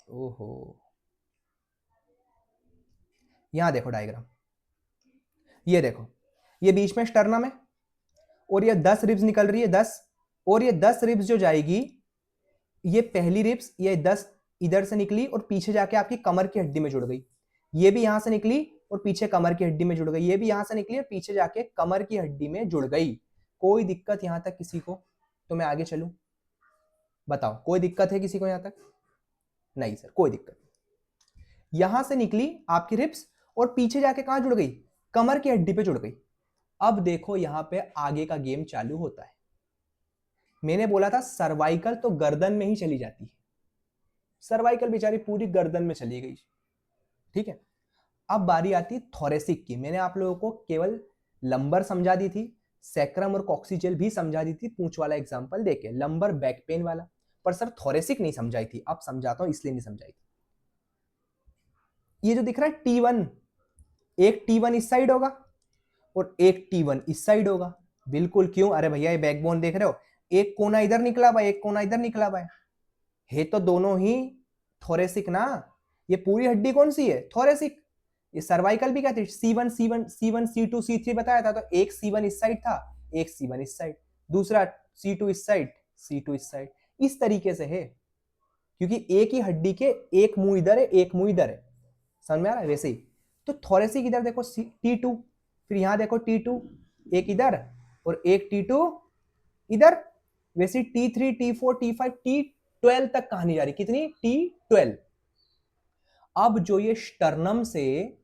ओहो, यहां देखो डायग्राम, ये देखो, ये बीच में स्टर्नम है और ये 10 रिब्स निकल रही है, 10, और ये 10 रिब्स जो जाएगी, ये पहली रिब्स, ये 10 इधर से निकली और पीछे जाके आपकी कमर की हड्डी में जुड़ गई, ये भी यहां से निकली और पीछे कमर की हड्डी में जुड़ गई, ये भी यहां से निकली और पीछे जाके कमर की हड्डी में जुड़ गई। कोई दिक्कत यहां तक किसी को? तो मैं आगे चलूं, बताओ कोई दिक्कत है किसी को यहां तक? नहीं सर, कोई दिक्कत। यहां से निकली आपकी रिब्स और पीछे जाके कहां जुड़ गई, कमर की हड्डी पे जुड़ गई। अब देखो यहां पे आगे का गेम चालू होता है। मैंने बोला था सर्वाइकल तो गर्दन में ही चली जाती है, सर्वाइकल बेचारी पूरी गर्दन में चली गई, ठीक है। अब बारी आती है थोरेसिक की। मैंने आप लोगों को केवल लंबर समझा दी थी, सैक्रम और कॉक्सिजेल भी समझा दी थी, पूंछ वाला एग्जांपल देके, लंबर बैक पेन वाला, पर सर थोरेसिक नहीं समझाई थी। अब समझाता हूं, इसलिए नहीं समझाई थी। ये जो दिख रहा है T1, एक T1 इस साइड होगा और एक T1 इस साइड होगा, बिल्कुल। क्यों? अरे भैया ये बैकबोन देख रहे हो, एक कोना इधर निकला हुआ है, एक कोना इधर निकला हुआ है तो दोनों ही थोरेसिक ना। ये पूरी हड्डी कौन सी है? थोरेसिक। ये सर्वाइकल भी क्या थी? C1 C1 C1 C2 C3 बताया था, तो एक C1 इस साइड था, एक C1 इस साइड, दूसरा C2 इस साइड, C2 इस साइड, इस तरीके से है, क्योंकि एक ही हड्डी के एक मुंह इधर है, एक मुंह इधर है। समझ में आ रहा है? वैसे ही तो थोरेसिक इधर देखो T2, फिर यहां देखो T2, एक इधर और एक T2 इधर, वैसे T3 T4 T5 T12 तक कहानी जा रही, कितनी? T12। अब जो ये स्टर्नम से,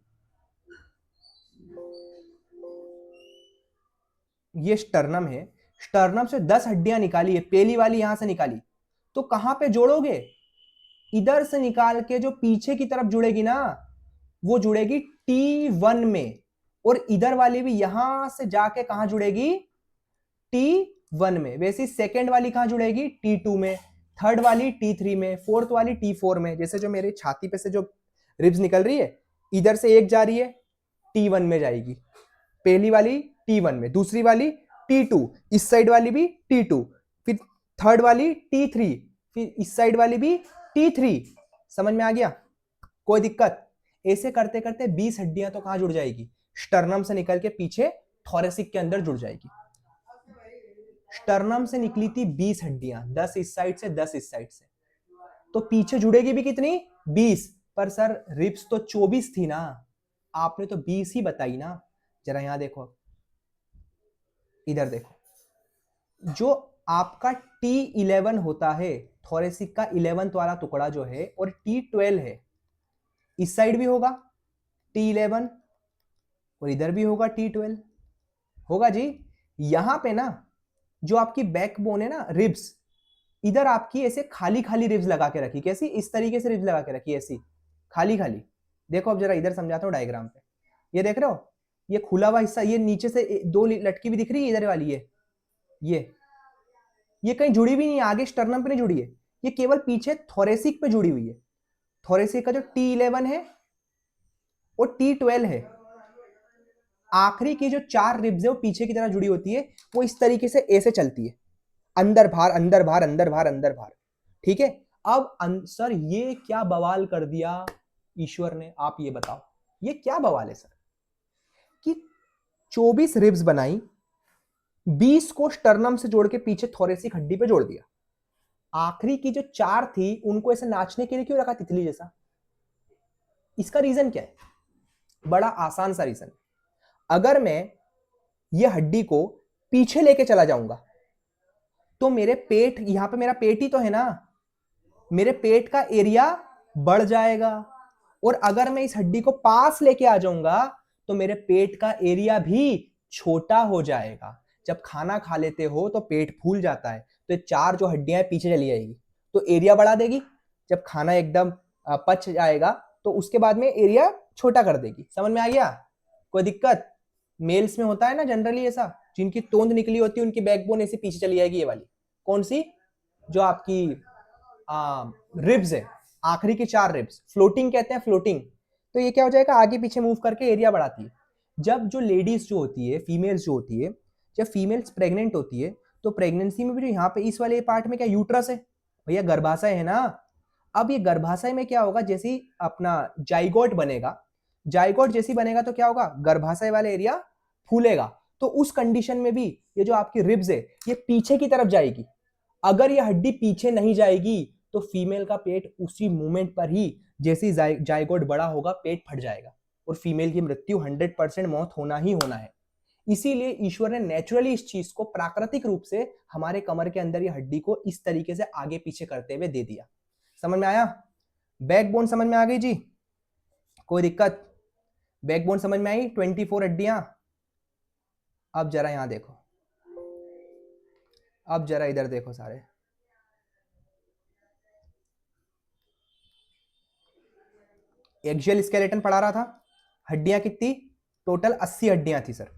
ये स्टर्नम है, स्टर्नम से 10 हड्डियां निकाली है, पहली वाली यहां से निकाली, तो कहां पे जोड़ोगे? इधर से निकाल के जो पीछे की तरफ जुड़ेगी ना, वो जुड़ेगी T1 में, और इधर वाली भी यहां से जाके कहां जुड़ेगी? T1 में। वैसे सेकेंड वाली कहां जुड़ेगी? T2 में, थर्ड वाली T3 में, फोर्थ वाली T4 में। जैसे जो मेरी छाती पे से जो रिब्स निकल रही है, इधर से एक जा रही है, T1 में जाएगी, पहली वाली T1 में, दूसरी वाली T2, इस साइड वाली भी T2, फिर थर्ड वाली T3, फिर इस साइड वाली भी T3। समझ में आ गया? कोई दिक्कत? ऐसे करते करते 20 हड्डियां तो कहां जुड़ जाएगी? स्टर्नम से निकल के पीछे थोरेसिक के अंदर जुड़ जाएगी। स्टर्नम से निकली थी 20 हड्डियां, 10 इस साइड से 10 इस साइड से, तो पीछे जुड़ेगी भी कितनी? 20। पर सर रिब्स तो 24 थी ना, आपने तो 20 ही बताई ना। जरा यहां देखो, इधर देखो, जो आपका T11 होता है, थोरेसिक का 11th वाला टुकड़ा जो है, और T12 है, इस साइड भी होगा T11 और इधर भी होगा T12, होगा जी। यहां पे ना जो आपकी बैकबोन है ना, रिब्स, इधर आपकी ऐसे खाली खाली रिब्स लगा के रखी, कैसी? इस तरीके से रिब्स लगा के रखी, ऐसी खाली खाली। देखो अब जरा इधर समझाता हूं डायग्राम पे, ये देख रहे हो, ये खुला हुआ हिस्सा, ये नीचे से दो लटकी भी दिख रही है इधर वाली, ये कहीं जुड़ी भी नहीं है, आगे स्टर्नम पे नहीं जुड़ी है, ये केवल पीछे थोरेसिक पे जुड़ी हुई है। थोरेसिक का जो T11 है और T12 है, आखिरी की जो 4 रिब्स है वो पीछे की तरफ जुड़ी होती है, वो इस तरीके से ऐसे चलती है, अंदर बाहर अंदर बाहर अंदर बाहर अंदर बाहर, ठीक है। अब सर ये क्या बवाल कर दिया ईश्वर ने, आप ये बताओ, ये क्या बवाल है सर, कि 24 रिब्स बनाई, 20 को स्टर्नम से जोड़ के पीछे थोरेसिक हड्डी पे जोड़ दिया। आखिरी की जो 4 थी उनको ऐसे नाचने के लिए क्यों रखा तितली जैसा? इसका रीजन क्या है? बड़ा आसान सा रीजन। अगर मैं ये हड्डी को पीछे लेके चला जाऊंगा तो मेरे पेट, यहां पे मेरा पेट ही तो है ना, मेरे पेट का एरिया बढ़ जाएगा। और अगर मैं इस हड्डी को पास लेके आ जाऊंगा तो मेरे पेट का एरिया भी छोटा हो जाएगा। जब खाना खा लेते हो तो पेट फूल जाता है, तो ये 4 जो हड्डियां पीछे चली जाएगी तो एरिया बढ़ा देगी। जब खाना एकदम पच जाएगा तो उसके बाद में एरिया छोटा कर देगी। समझ में आ गया? कोई दिक्कत? मेल्स में होता है ना जनरली ऐसा, जिनकी तोंद निकली होती है उनकी बैकबोन ऐसे पीछे चली जाएगी। ये वाली कौन सी? जो आपकी रिब्स है, आखिरी की 4 रिब्स, फ्लोटिंग कहते हैं, फ्लोटिंग। तो ये क्या हो जाएगा, आगे पीछे मूव करके एरिया बढ़ाती है। जब जो लेडीज जो होती है, फीमेल्स जो होती है, जब फीमेल्स प्रेग्नेंट होती है तो प्रेगनेंसी में भी जो यहाँ पे इस वाले पार्ट में क्या यूट्रस है भैया, गर्भाशय है ना। अब ये गर्भाशय में क्या होगा, जैसे ही अपना जाइगोट बनेगा, जाइगोट जैसी बनेगा तो क्या होगा, गर्भाशय वाला एरिया फूलेगा। तो उस कंडीशन में भी ये जो आपकी रिब्स है ये पीछे की तरफ जाएगी। अगर ये हड्डी पीछे नहीं जाएगी तो फीमेल का पेट उसी मोमेंट पर ही, जैसे जाइगोट बड़ा होगा, पेट फट जाएगा और फीमेल की मृत्यु 100% मौत होना ही होना है। इसीलिए ईश्वर ने नेचुरली इस चीज को प्राकृतिक रूप से हमारे कमर के अंदर ये हड्डी को इस तरीके से आगे पीछे करते हुए दे दिया। समझ में आया? बैकबोन समझ में आ गई जी? कोई दिक्कत? बैकबोन समझ में आई? 24 हड्डियां। अब जरा यहां देखो, अब जरा इधर देखो सारे। एक्सियल स्केलेटन पढ़ा रहा था, हड्डियां कितनी? टोटल 80 हड्डियां थी सर।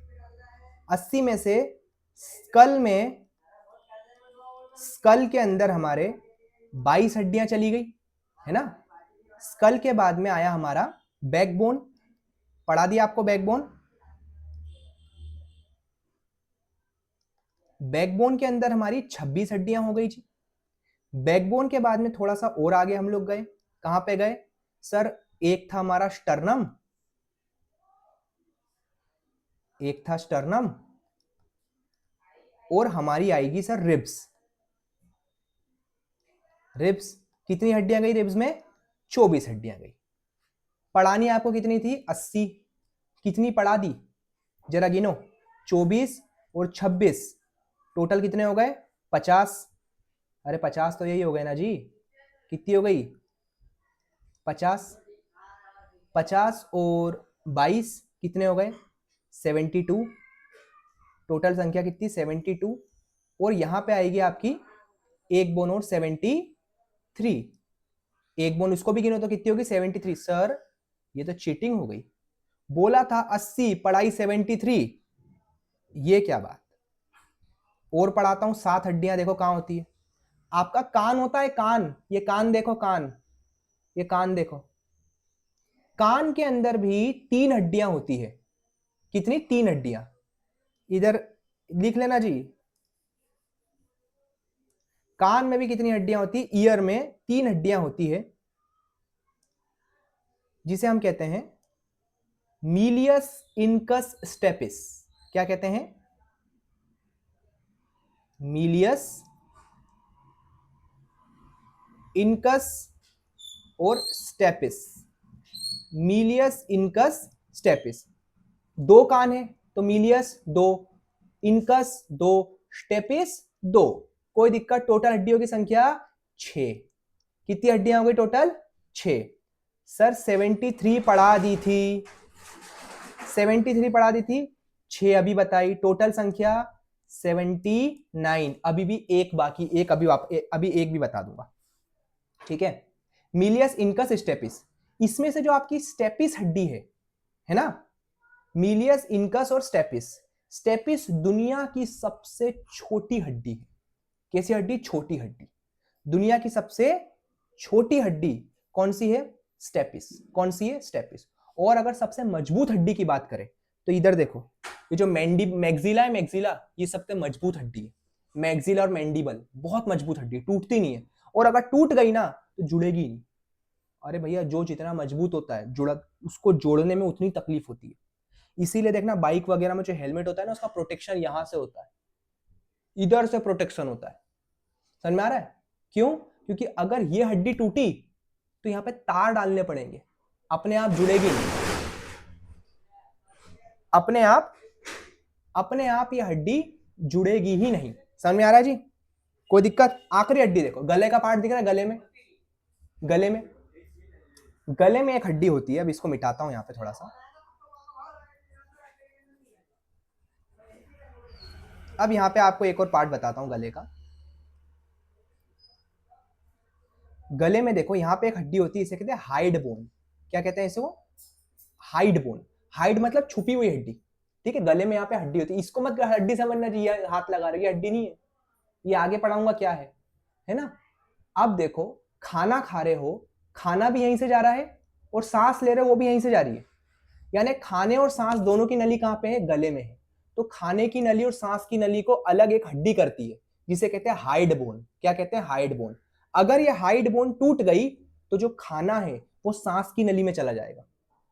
80 में से स्कल के अंदर हमारे 22 हड्डियां चली गई है ना। स्कल के बाद में आया हमारा बैकबोन, पढ़ा दिया आपको बैकबोन। बैकबोन के अंदर हमारी 26 हड्डियां हो गई जी। बैकबोन के बाद में थोड़ा सा और आगे हम लोग गए, कहां पे गए सर? एक था हमारा स्टर्नम, एक था स्टर्नम, और हमारी आएगी सर रिब्स। रिब्स कितनी हड्डियां गई रिब्स में? 24 हड्डियां गई। पढ़ानी आपको कितनी थी? 80। कितनी पढ़ा दी जरा गिनो? 24 और 26, टोटल कितने हो गए? 50। अरे 50 तो यही हो गए ना जी। कितनी हो गई? 50। 50 और 22 कितने हो गए? 72। टोटल संख्या कितनी? 72। और यहां पे आएगी आपकी एक बोन और 73। एक बोन उसको भी गिनो तो कितनी होगी? 73। सर ये तो चीटिंग हो गई, बोला था 80, पढ़ाई 73। ये क्या बात? और पढ़ाता हूं। 7 हड्डियां देखो कहां होती है। आपका कान होता है, कान, ये कान देखो, कान, ये कान देखो। कान के अंदर भी 3 हड्डियां होती है। कितनी? 3 हड्डियां। इधर लिख लेना जी। कान में भी कितनी हड्डियां होती? ईयर में 3 हड्डियां होती है, जिसे हम कहते हैं मीलियस इनकस स्टेपिस। क्या कहते हैं? मीलियस इनकस और स्टेपिस। Malleus incus stapes. 2 कान है तो मीलियस 2, इनकस 2, स्टेपिस 2। कोई दिक्कत? टोटल हड्डियों की संख्या 6। कितनी हड्डियां हो गई टोटल? 6। सर 73 पढ़ा दी थी, 73 पढ़ा दी थी, 6 अभी बताई, टोटल संख्या 79। अभी भी एक बाकी, एक अभी एक भी बता दूंगा, ठीक है। मीलियस इनकस स्टेपिस, इसमें से जो आपकी स्टेपिस हड्डी है ना, मीलियस इनकस और स्टेपिस। स्टेपिस दुनिया की सबसे छोटी हड्डी है। कैसी हड्डी? छोटी हड्डी। दुनिया की सबसे छोटी हड्डी कौन सी है? स्टेपिस। कौन सी है? स्टेपिस। और अगर सबसे मजबूत हड्डी की बात करें तो इधर देखो, ये जो मैग्जिला है, मैग्जिला, ये सबसे मजबूत हड्डी है। मैग्जिला और मैंडिबल बहुत मजबूत हड्डी, टूटती नहीं है, और अगर टूट गई ना तो जुड़ेगी नहीं। अरे भैया जो जितना मजबूत होता है उसको जोड़ने में उतनी तकलीफ होती है। इसीलिए देखना बाइक वगैरह में जो हेलमेट होता है ना, उसका प्रोटेक्शन यहां से होता है, इधर से प्रोटेक्शन होता है। समझ में आ रहा है? क्यों? क्योंकि अगर ये हड्डी टूटी तो यहां पे तार डालने पड़ेंगे, अपने आप जुड़ेगी नहीं, अपने आप ये हड्डी जुड़ेगी ही नहीं। समझ में आ रहा है जी? कोई दिक्कत? आखिरी हड्डी देखो, गले का पार्ट दिख रहा है, गले में एक हड्डी होती है। अब इसको मिटाता हूं यहां पे थोड़ा सा। अब यहां पे आपको एक और पार्ट बताता हूं गले का। गले में देखो, यहां पे एक हड्डी होती है, इसे कहते हैं हाइड बोन। क्या कहते हैं इसको? Hide bone. हाइड मतलब छुपी हुई हड्डी, ठीक है? गले में यहाँ पे हड्डी होती है, इसको मत हड्डी समझना चाहिए, हाथ लगा रही है, हड्डी नहीं है ये, आगे पढ़ाऊंगा क्या है ना? अब देखो, खाना खा रहे हो, खाना भी यहीं से जा रहा है, और सांस ले रहे हो वो भी यहीं से जा रही है, यानी खाने और सांस दोनों की नली कहां पे है? गले में है। तो खाने की नली और सांस की नली को अलग एक हड्डी करती है, जिसे कहते हैं हाइड बोन। क्या कहते हैं? Hide bone. अगर ये हाइड बोन टूट गई तो जो खाना है वो सांस की नली में चला जाएगा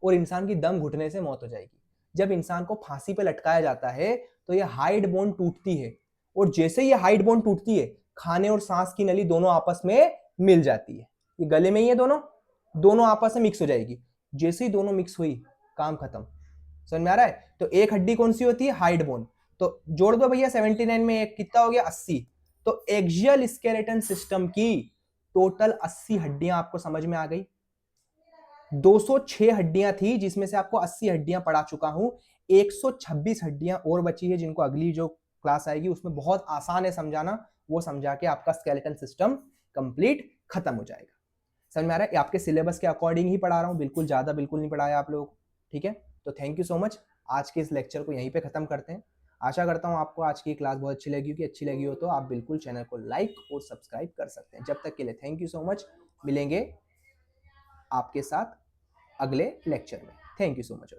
और इंसान की दम घुटने से मौत हो जाएगी। जब इंसान को फांसी पे लटकाया जाता है तो ये हाइड बोन टूटती है, और जैसे ये हाइड बोन टूटती है, खाने और सांस की नली दोनों आपस में मिल जाती है। ये गले में ही है, दोनों आपस में मिक्स हो जाएगी। जैसे ही दोनों मिक्स हुई, काम खत्म। समझ में आ रहा है? तो एक हड्डी कौन सी होती है? Hide bone. तो जोड़ दो भैया, 79 में एक कितना हो गया? 80। तो एक्सियल स्केलेटन सिस्टम की टोटल 80 हड्डियां आपको समझ में आ गई। 206 हड्डियां थी, जिसमें से आपको 80 हड्डियां पढ़ा चुका हूं। 126 हड्डियां और बची है, जिनको अगली जो क्लास आएगी उसमें बहुत आसान है समझाना, वो समझा के आपका स्केलेटन सिस्टम कंप्लीट खत्म हो जाएगा। समझ में आ रहा है? आपके सिलेबस के अकॉर्डिंग ही पढ़ा रहा हूं, बिल्कुल नहीं पढ़ाया आप लोगों को, ठीक है? तो थैंक यू सो मच। आज के इस लेक्चर को यहीं पे खत्म करते हैं। आशा करता हूं आपको आज की क्लास बहुत अच्छी लगी होगी। अच्छी लगी हो तो आप बिल्कुल चैनल को लाइक और सब्सक्राइब कर सकते हैं। जब तक के लिए थैंक यू सो मच। मिलेंगे आपके साथ अगले लेक्चर में। Thank you so much.